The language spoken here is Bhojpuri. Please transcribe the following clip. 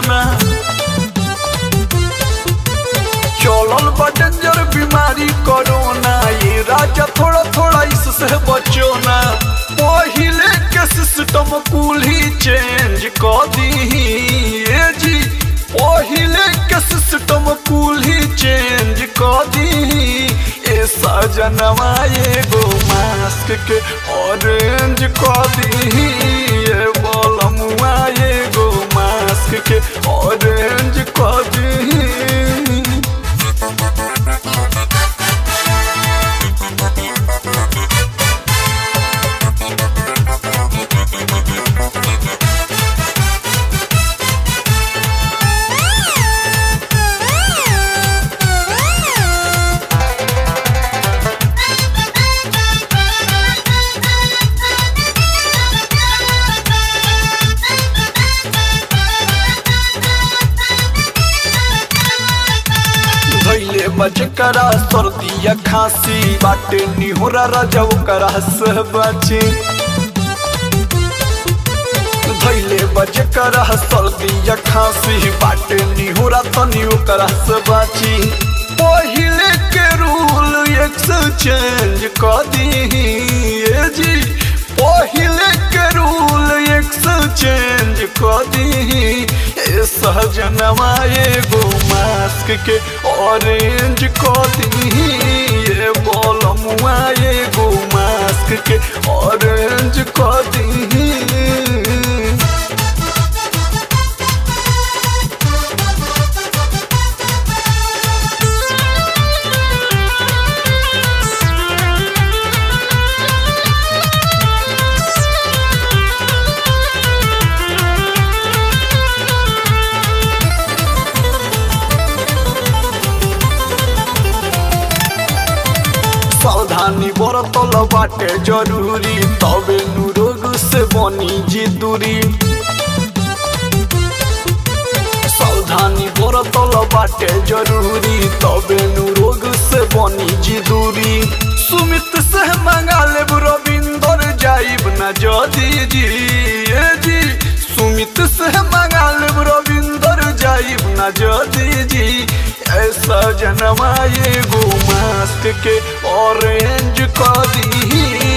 ना। चलल बा डेंजर बीमारी कोरोना, ये राजा थोड़ा थोड़ा इससे बचो ना। पहिले के सिस्टम कुल ही चेंज कर दी जी, पहिले के सिस्टम कुल ही चेंज कर दी। ए सजनवा एगो मास्क के ऑरेंज कर दी, ये बलमुआ एगो मास्क के ऑरेंज कर दी। बचकरा सर्दी या खांसी बाटे निहोरा राजा ओकरा से बची। धैले बचकरा सर्दी या खांसी बाटे निहोरा तनी ओकरा से बची। पहिले के रूल एक्सचेंज कर दी जी, पहिले के रूल एक्सचेंज कर दी। सहजनवा एगो मास्क के ऑरेंज कर दी, ये बलमुआ एगो मास्क के ऑरेंज कर दी। सावधानी बरतल बाटे जरूरी, तबे नु रोग से बनी जी दूरी। सावधानी बरतल बाटे जरूरी, तबे नु रोग से बनी जी दूरी। सुमित से मंगा लेब रविंदर जाइब न जदी जी, सुमित से मंगा लेब रविंदर जाइब न जदी जी। ऐसा जनवा एगो मास्क के ऑरेंज कर दी।